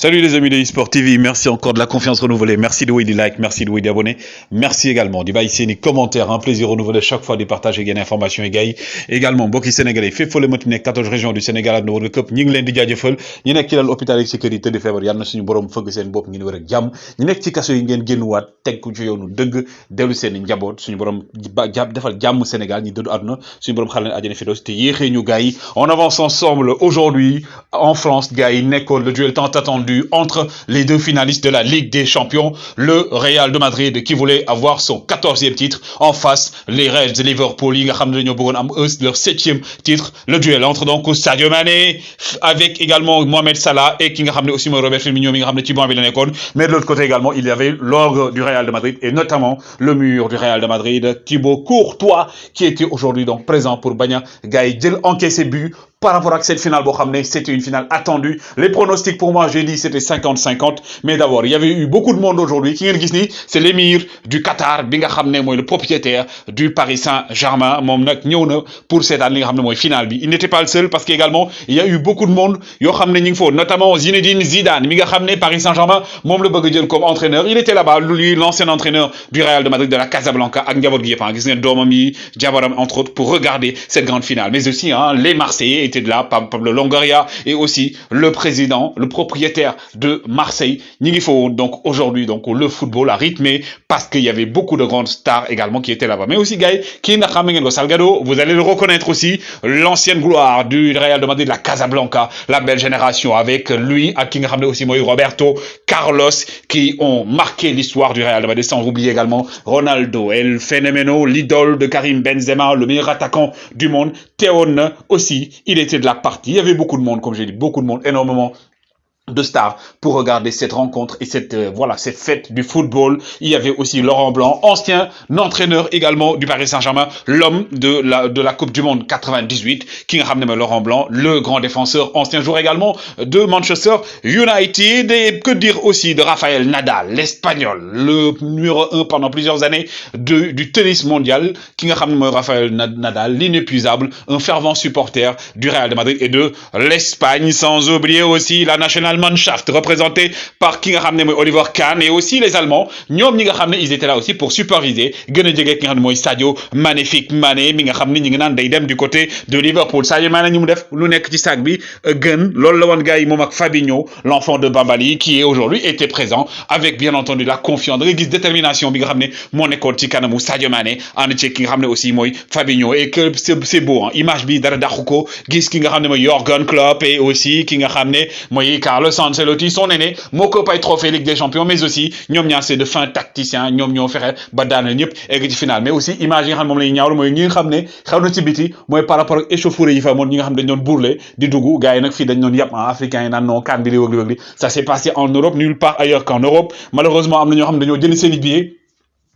Salut les amis de eSport TV, merci encore de la confiance renouvelée, merci de vous des likes, merci de vous des abonnés, merci également du bail ici commentaires, un plaisir renouvelé chaque fois de partager des informations et gars également mbokki sénégalais fépp foo leen mënti nekk 14 régions du Sénégal ak World Cup ñi ngi leen di jaajëfal ñi nekk ci lal hôpital ak sécurité de feebar yàlla na suñu borom fëgg seen bopp ngeen wër ak jàmm ñi nekk ci kaso yi ngeen génnuwaat teg ko ci yoonu dëgg dellu seen njaboot suñu borom defal jàmm Sénégal ñi dëddu àdduna suñu borom xale leen àjjana fi te yéexee ñu gars yi on avance ensemble aujourd'hui en France gars yi nekkoon le duel tant attendu entre les deux finalistes de la Ligue des Champions, le Real de Madrid qui voulait avoir son 14e titre en face les Reds de Liverpool yi nga xam ne dañoo bëggoon am leur 7e titre. Le duel entre donc Sadio Mané avec également Mohamed Salah et ki nga xam ne aussi mooy Robert Firmino mi nga xam ne ci banc bi la nekkoon, mais de l'autre côté également il y avait l'ogre du Real de Madrid et notamment le mur du Real de Madrid Thibaut Courtois qui était aujourd'hui donc présent pour bañ a gars yi jël encaissé but par rapport à cette finale, c'était une finale attendue. Les pronostics pour moi, j'ai dit c'était 50-50. Mais d'abord, il y avait eu beaucoup de monde aujourd'hui. Qui c'est l'émir du Qatar, le propriétaire du Paris Saint-Germain. Pour cette année, finale. Il n'était pas le seul parce qu'également, il y a eu beaucoup de monde. Notamment Zinedine Zidane, Paris Saint-Germain, comme entraîneur. Il était là-bas, lui, l'ancien entraîneur du Real de Madrid de la Casablanca, entre autres, pour regarder cette grande finale. Mais aussi, les Marseillais de là, Pablo Longoria et aussi le président, le propriétaire de Marseille. Donc aujourd'hui, donc le football a rythmé parce qu'il y avait beaucoup de grandes stars également qui étaient là-bas. Mais aussi, Guy, Salgado, vous allez le reconnaître aussi, l'ancienne gloire du Real de Madrid, la Casablanca, la belle génération avec lui, à King Hamne aussi, Roberto Carlos, qui ont marqué l'histoire du Real de Madrid, sans oublier également Ronaldo, El Fenomeno, l'idole de Karim Benzema, le meilleur attaquant du monde, Théon aussi, il était de la partie. Il y avait beaucoup de monde, comme j'ai dit, beaucoup de monde, énormément de stars pour regarder cette rencontre et cette cette fête du football. Il y avait aussi Laurent Blanc, ancien entraîneur également du Paris Saint-Germain, l'homme de la Coupe du Monde 98, qui a ramené Laurent Blanc, le grand défenseur, ancien joueur également de Manchester United, et que dire aussi de Rafael Nadal, l'Espagnol, le numéro 1 pendant plusieurs années du tennis mondial, qui a ramené Rafael Nadal, l'inépuisable, un fervent supporter du Real de Madrid et de l'Espagne, sans oublier aussi la nationale Mannschaft représentée par ki nga xamné moy Oliver Kahn et aussi les Allemands ñom ñi nga xamné ils étaient là aussi pour superviser gëna jëgé ki nga xamné moy Sadio magnifique Mané mi nga xamné ñi nga naan day dem du côté de Liverpool. Sadio Mané ñu mu def lu nekk ci sac bi gën loolu la won gaay mom ak Fabinho l'enfant de Bambali qui est aujourd'hui était présent avec bien entendu la confiance da nga gis détermination bi nga xamné mo nekkoon ci kanamu Sadio Mané and ci ki nga xamné aussi moy Fabinho et que c'est beau image bi dara daxuko gis ki nga xamné moy Jürgen Klopp et aussi ki nga xamné moy Carlo Ancelotti, son aîné, moko pay trophée Ligue des Champions, mais aussi ñom ñaar c'est de fin tacticien, ñom ñoo fexé ba daanal ñëpp egg ci final. Mais aussi image yi nga xam mom lay ñaawlu moy ñi nga xamné xewna ci biti moy par rapport ak échauffourée yi fa mon ñi nga xam dañ doon bourler di duggu gaay nak fi dañ doon yap africain yi nan non kan bi li wëg li ça s'est passé en Europe nulle part ailleurs qu'en Europe. Malheureusement am na ñoo xam dañoo jël seen billet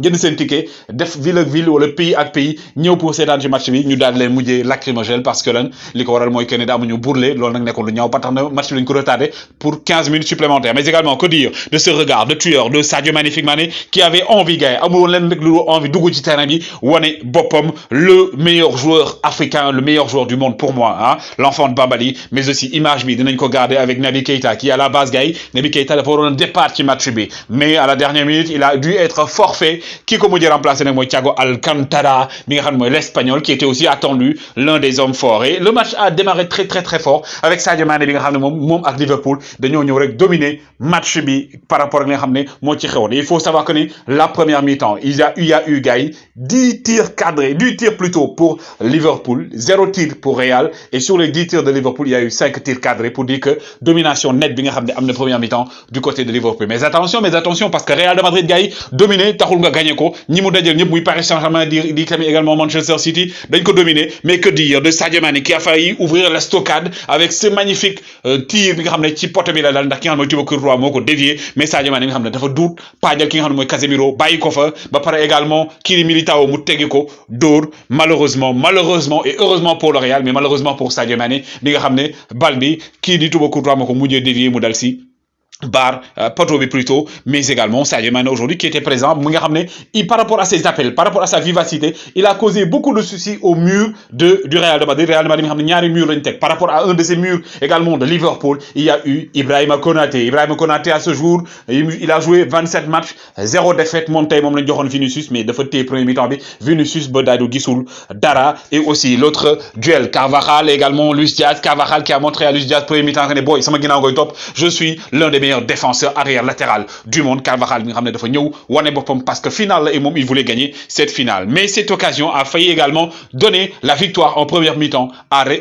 jënd seen ticket def ville ak ville wala pays ak pays ñëw pour seetaan ci match bi ñu daal leen mujjee lacrymogène parce que lan li ko waral mooy que ne amuñu bourlé loolu nag nekkoon lu ñaaw ba tax na match bi lañ ko retardé pour 15 minutes supplémentaires. Mais également que dire de ce regard de tueur de Sadio Magnifique Mané qui avait envie gars amul woon leen rek lu envie dugg ci terrain bi wane boppam, le meilleur joueur africain, le meilleur joueur du monde pour moi, l'enfant de Bambali. Mais aussi image bi dinañ ko garder avec Naby Keita qui à la base gars Naby Keita dafa waroon départ ci match bi mais à la dernière minute il a dû être forfait. Qui comme dit remplacé nak moy Thiago Alcantara mi nga xam moy l'Espagnol qui était aussi attendu, l'un des hommes forts. Et le match a démarré très fort avec Sadio Mané bi nga xam mom ak Liverpool dañoo ñëw rek dominer match bi par rapport ak li nga xam mo ci xewoon. Il faut savoir que la première mi-temps il y a eu gars 10 tirs cadrés, 10 tirs plutôt pour Liverpool, 0 tir pour Real, et sur les 10 tirs de Liverpool il y a eu 5 tirs cadrés pour dire que domination nette bi nga xam am na première mi-temps du côté de Liverpool. Mais attention parce que Real de Madrid gars dominé taxul nga gagné ko ñi mu dajal ñep muy Paris Saint-Germain di tamit également Manchester City dañ ko dominer. Mais que dire de Sadio Mané qui a failli ouvrir la stockade avec ce magnifique tir bi nga xamné ci poteau bi la dal ndax ki nga xam moy Thibaut Courtois moko dévier. Mais Sadio Mané nga xamné dafa dout paajal ki nga xam moy Casemiro bayiko fa ba paré également Kiri Militao mu teggi ko dóor malheureusement et heureusement pour le Real mais malheureusement pour Sadio Mané bi nga xamné bal bi ki di Thibaut Courtois moko mujjé dévier mu dal si Bar Patobi plutôt, mais également Sadio Mané aujourd'hui qui était présent. Par rapport à ses appels, par rapport à sa vivacité, il a causé beaucoup de soucis au mur du Real de Madrid. Real de Madrid, ñaari mur lañ tek. Par rapport à un de ces murs également de Liverpool, il y a eu Ibrahima Konaté. Ibrahima Konaté à ce jour, il a joué 27 matchs, 0 défaite. Moom tey moom lañ joxoon Vinicius, mais dafa téye premier mi-temps bi. Vinicius ba daal di gisul dara. Et aussi l'autre duel, Carvajal également Luis Diaz. Carvajal qui a montré à Luis Diaz premier mi-temps que boy sama ginaaw ngoy top, je suis l'un des meilleurs défenseur arrière latéral du monde. Carvajal bi nga xam ne dafa ñëw wane boppam parce que finale la et moom il voulait gagner cette finale, mais cette occasion a failli également donner la victoire en première mi-temps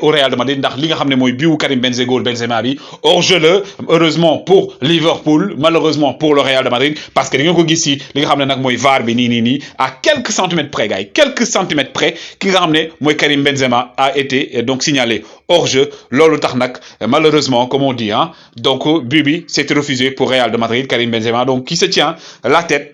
au Real de Madrid ndax li nga xam ne mooy biwu Karim Benzema bi hors-jeu la, heureusement pour Liverpool, malheureusement pour le Real de Madrid, parce que di nga ko gis si li nga xam ne nag mooy VAR bi nii à quelques centimètres près gars yi, quelques centimètres près ki nga xam ne mooy Karim Benzema a été donc signalé hors-jeu. Loolu tax nag malheureusement comme on dit donc but c'était refusé pour Real de Madrid. Karim Benzema donc qui se tient la tête.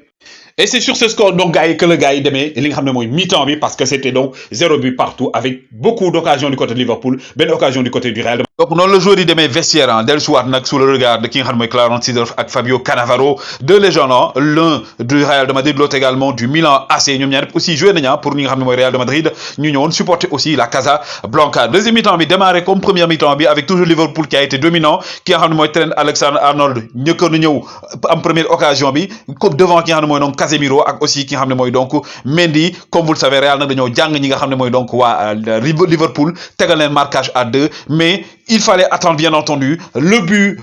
Et c'est sur ce score donc gars que le gars yi demee li nga xam ne mooy mi-temps bi, parce que c'était donc 0 but partout avec beaucoup d'occasions du côté de Liverpool, benn occasion du côté du Real. Donc noonu le joueur yi demee vestiaire dellusiwaat nag sous le regard de ki nga xam ne mooy Clarence Seedorf ak Fabio Cannavaro, deux légendes, l'un du Real de Madrid, l'autre également du Milan AC. ñoom ñaar aussi joué nañu pour ñi nga xam ne mooy Real de Madrid, ñu ñëwoon supporter aussi la Casablanca. Deuxième mi-temps bi démarré comme première mi-temps bi avec toujours Liverpool qui a été dominant. Ki nga xam ne mooy Trent Alexander-Arnold ñëkkoon na ñëw am première occasion bi comme devant ki nga xam ne mooy donc Casemiro ak aussi ki nga xam ne mooy donc Mendy. Comme vous le savez, Real nag dañoo jàng ñi nga xam ne mooy donc waa Liverpool tegal leen marquage à 2, mais il fallait attendre bien entendu le but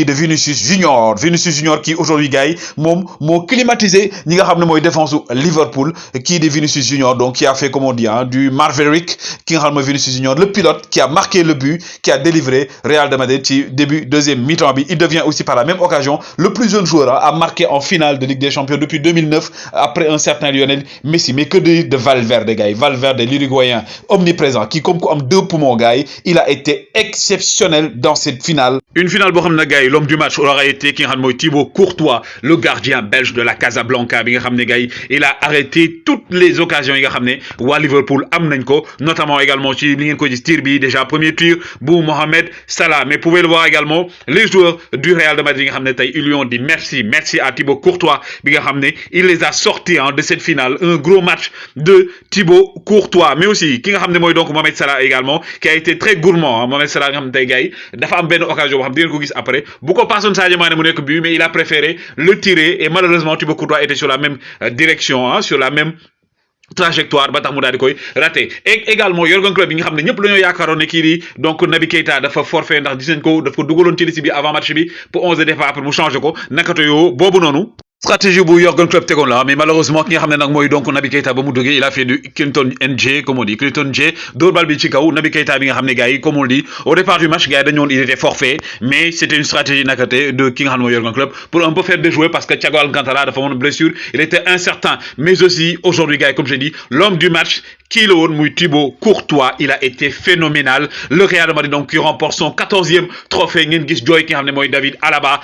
de Vinicius Junior. Vinicius Junior qui aujourd'hui gars yi moom moo climatisé ñi nga xam ne mooy défense Liverpool, kii de Vinicius Junior donc qui a fait comme on dit du Maverick, ki nga xam ne mooy Vinicius Junior, le pilote qui a marqué le but, qui a délivré Real de Madrid ci début deuxième mi-temps bi. Il devient aussi par la même occasion le plus jeune joueur à marquer en finale de Ligue des Champions depuis 2009 après un certain Lionel Messi. Mais que dire de Valverde gars yi, Valverde l'Uruguayen omniprésent qui comme am 2 poumons gars yi, il a été exceptionnel dans cette finale. Une finale boo xam ne gars yi l'homme du match aura été ki nga xam ne mooy Thibaut Courtois, le gardien belge de la Casablanca bi nga xam ne gars yi il a arrêté toutes les occasions yi nga xam ne waa Liverpool am nañ ko, notamment également ci li ngeen ko gis tir bi déjà premier tir bu Mohamed Salah. Mais vous pouvez le voir également les joueurs du Real de Madrid nga xam ne tey ils lui ont dit merci à Thibaut Courtois bi nga xam ne il les a sortis de cette finale. Un gros match de Thibaut Courtois, mais aussi ki nga xam ne mooy donc Mohamed Salah également qui a été très gourmand. Mohamed Salah nga xam ne tey gars yi dafa am benn occasion boo xam di ngeen ko gis après bu ko passoon Sadio Mané mu nekk but, mais il a préféré le tirer et malheureusement Thibaut Courtois était sur la même direction, sur la même trajectoire ba tax mu daal di koy raté. Et également Jürgen Klopp bi nga xam ne ñëpp la ñoo yaakaaroon ne kii di donc Naby Keita dafa forfait ndax gis nañ ko daf ko dugaloon ci liste bi avant match bi pour 11 de départ après mu changé ko nakato yoo boobu noonu stratégie bu Jürgen Klopp tegoon la. Mais malheureusement ki nga xam ne nag mooy donc Naby Keita ba mu duggee il a fait du Clinton NJ comme on dit, Clinton J dóor bal bi ci kaw Naby Keita bi nga xam ne gars yi comme on dit au départ du match gars yi dañu woon il était forfait, mais c'était une stratégie nakate de ki nga xam ne mooy Jürgen Klopp pour un peu faire déjouer parce que Thiago Alcantara dafa amoon blessure, il était incertain. Mais aussi aujourd'hui gars yi comme j'ai dit l'homme du match kii la woon muy Thibaut Courtois, il a été phénoménal. Le Real de Madrid donc qui remporte son 14e trophée. Ngeen gis jooy ki nga xam ne mooy David Alaba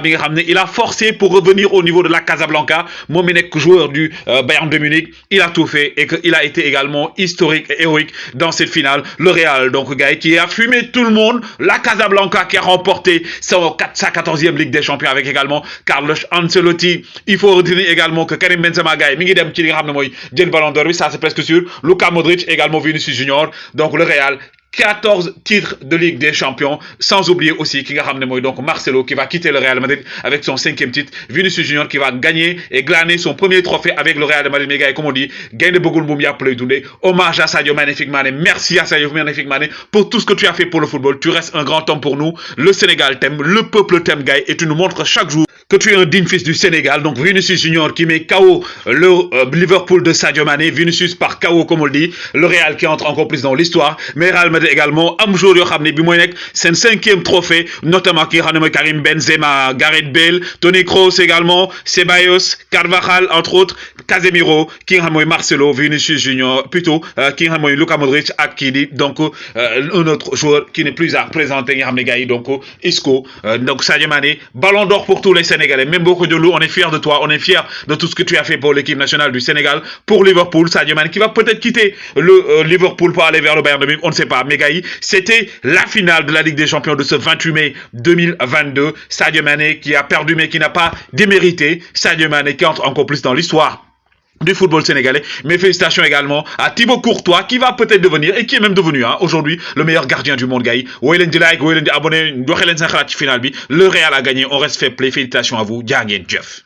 bi nga xam ne il a forcé pour revenir au niveau de la Casablanca. Moom mi nekk joueur du Bayern de Munich, il a tout fait et qu'il a été également historique et héroïque dans cette finale. Le Real donc gars qui a fumé tout le monde. La Casablanca qui a remporté sa 14e Ligue des Champions avec également Carlo Ancelotti. Il faut retenir également que Karim Benzema gars mi ngi dem ci li nga xam ne mooy jël Ballon d'Or bi, ça c'est presque sûr. Luka Modric également Vinicius Junior. Donc le Real 14 titres de Ligue des Champions, sans oublier aussi ki nga xam ne mooy donc Marcelo qui va quitter le Real Madrid avec son 5e titre, Vinicius Junior qui va gagner et glaner son premier trophée avec le Real de Madrid. Mais gars comme on dit gaynde bëggul mbuum yàpp lay dundee. Hommage à Sadio Magnifique Mané, merci à Sadio Magnifique Mané pour tout ce que tu as fait pour le football. Tu restes un grand homme pour nous, le Sénégal t'aime, le peuple t'aime gars, et tu nous montres chaque jour que tu es un digne fils du Sénégal. Donc Vinicius Junior qui met KO le Liverpool de Sadio Mané, Vinicius par KO comme on le dit, le Real qui entre encore plus dans l'histoire. Mais Real Madrid également am jour yoo xam ne bi mooy nekk seen 5e trophée, notamment ki nga xam ne mooy Karim Benzema, Gareth Bale, Toni Kroos également, Ceballos, Carvajal entre autres, Casemiro, ki nga xam ne mooy Marcelo, Vinicius Junior plutôt ki nga xam ne mooy Luka Modric ak kii di donc un autre joueur qui n'est plus à présenter nga xam ne gars yi donc Isco, donc Sadio Mané, Ballon d'Or pour tous les Sénégalais. sénégalais. Même beaucoup de loups, on est fiers de toi, on est fiers de tout ce que tu as fait pour l'équipe nationale du Sénégal, pour Liverpool. Sadio Mané qui va peut-être quitter le Liverpool pour aller vers le Bayern de Munich, on ne sait pas. Mais Gaï, c'était la finale de la Ligue des Champions de ce 28 mai 2022. Sadio Mané qui a perdu mais qui n'a pas démérité. Sadio Mané qui entre encore plus dans l'histoire du football sénégalais. Mais félicitations également à Thibaut Courtois qui va peut-être devenir et qui est même devenu aujourd'hui le meilleur gardien du monde, Gaï. Woy leen di like, woy leen di abonné, doxee leen seen xalaat ci final bi. Le Real a gagné, on reste fair play. Félicitations à vous, jaa ngeen jëf.